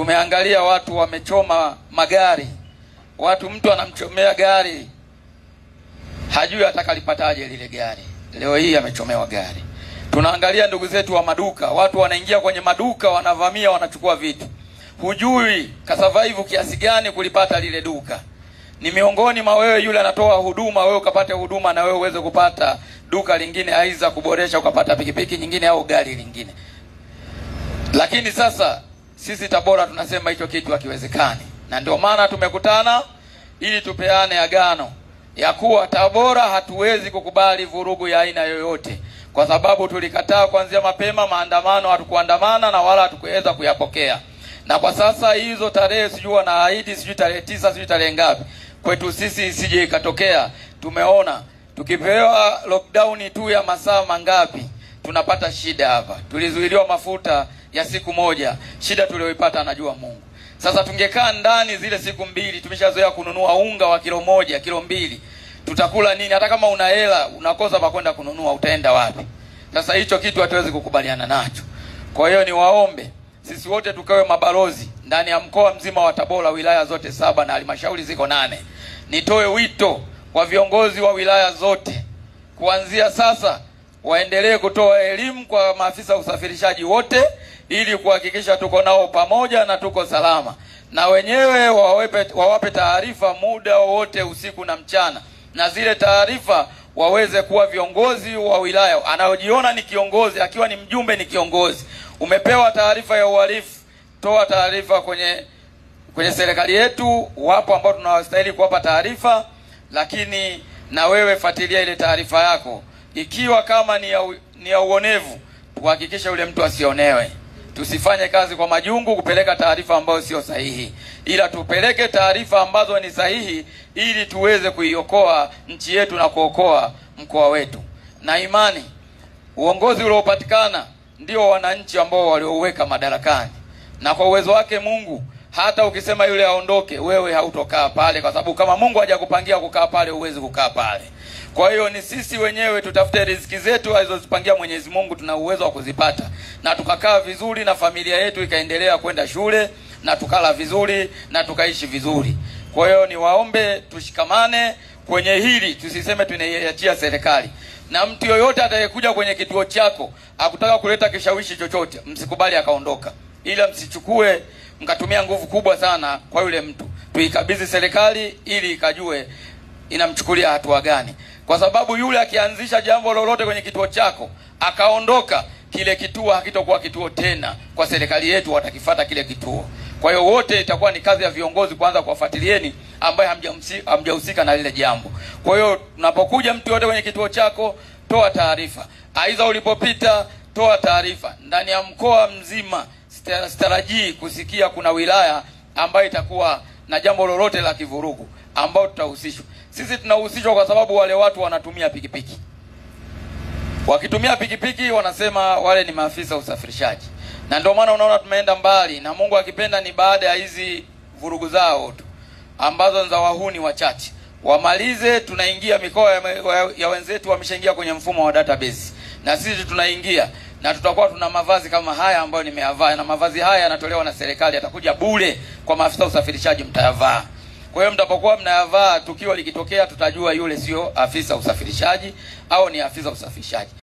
tumeangalia watu wamechoma magari. Mtu anamchomea gari, hajui atakalipataje lile gari. Leo hii amechomewa gari. Tunaangalia ndugu zetu wa maduka, watu wanaingia kwenye maduka, wanavamia, wanachukua vitu. Hujui kasurvive kiasi gani kulipata lile duka. Ni miongoni mwa wewe yule anatoa huduma, wewe ukapate huduma na wewe uweze kupata duka lingine, aiza kuboresha ukapata pikipiki nyingine au gari lingine. Lakini sasa sisi Tabora tunasema hicho kitu hakiwezekani. Na ndio maana tumekutana ili tupeane agano ya kuwa Tabora hatuwezi kukubali vurugu ya aina yoyote, kwa sababu tulikataa kuanzia mapema maandamano, hatukuandamana na wala hatukuweza kuyapokea. Na kwa sasa hizo tarehe sijui wanaahidi, sijui tarehe 9, sijui tarehe ngapi, kwetu sisi isije ikatokea. Tumeona tukipewa lockdown tu ya masaa mangapi tunapata shida hapa. Tulizuiliwa mafuta ya siku moja, shida tulioipata anajua Mungu. Sasa tungekaa ndani zile siku mbili, tumeshazoea kununua unga wa kilo 1, kilo 2. Tutakula nini? Hata kama una hela unakosa pa kwenda kununua, utaenda wapi? Sasa hicho kitu hatuwezi kukubaliana nacho. Kwa hiyo ni waombe sisi wote tukawe mabalozi ndani ya mkoa mzima wa Tabora, wilaya zote 7 na halmashauri ziko 8. Nitoe wito kwa viongozi wa wilaya zote, kuanzia sasa waendelee kutoa elimu kwa maafisa usafirishaji wote, ili kuhakikisha tuko nao pamoja na tuko salama. Na wenyewe wawape taarifa muda wote, usiku na mchana, na zile taarifa waweze kuwa viongozi wa wilaya. Anaojiona ni kiongozi, akiwa ni mjumbe ni kiongozi. Umepewa taarifa ya uhalifu, toa taarifa kwenye serikali yetu. Wapo ambao tunawastahili kuwapa taarifa, lakini na wewe fuatilia ile taarifa yako. Ikiwa kama ni ya uonevu, tuhakikishe yule mtu asionewe. Tusifanye kazi kwa majungu kupeleka taarifa ambazo sio sahihi, ila tupeleke taarifa ambazo ni sahihi, ili tuweze kuiokoa nchi yetu na kuokoa mkoa wetu. Na imani uongozi uliopatikana ndio wananchi ambao walioweka madarakani, na kwa uwezo wake Mungu, hata ukisema yule aondoke, wewe hautokaa pale, kwa sababu kama Mungu hajakupangia kukaa pale, huwezi kukaa pale. Kwa hiyo ni sisi wenyewe tutafute riziki zetu alizozipangia Mwenyezi Mungu, tuna uwezo wa kuzipata, na tukakaa vizuri na familia yetu ikaendelea kwenda shule, na tukala vizuri na tukaishi vizuri. Kwa hiyo ni waombe tushikamane kwenye hili, tusiseme tunaiachia serikali. Na mtu yoyote atakayekuja kwenye kituo chako akutaka kuleta kishawishi chochote, msikubali akaondoka, ila msichukue mkatumia nguvu kubwa sana kwa yule mtu. Tuikabidhi serikali ili ikajue inamchukulia hatua gani, kwa sababu yule akianzisha jambo lolote kwenye kituo chako akaondoka, kile kituo hakitakuwa kituo tena kwa serikali yetu, watakifuata kile kituo. Kwa hiyo wote itakuwa ni kazi ya viongozi kwanza kuwafuatilieni ambaye hamjahusika na lile jambo. Kwa hiyo unapokuja mtu yote kwenye kituo chako, toa taarifa. Aidha ulipopita, toa taarifa. Ndani ya mkoa mzima sitarajii kusikia kuna wilaya ambayo itakuwa na jambo lolote la kivurugu ambao tutahusishwa. Sisi tunahusishwa kwa sababu wale watu wanatumia pikipiki. Wakitumia pikipiki wanasema wale ni maafisa usafirishaji. Na ndio maana unaona tumeenda mbali, na Mungu akipenda ni baada ya hizi vurugu zao tu ambazo za wahuni wachache wamalize, tunaingia mikoa ya wenzetu wameshaingia kwenye mfumo wa database, na sisi tunaingia, na tutakuwa tuna mavazi kama haya ambayo nimeyavaa, na mavazi haya yanatolewa na serikali, yatakuja bure kwa maafisa usafirishaji, mtayavaa. Kwa hiyo mtapokuwa mnayavaa, tukio likitokea tutajua yule sio afisa usafirishaji au ni afisa usafirishaji.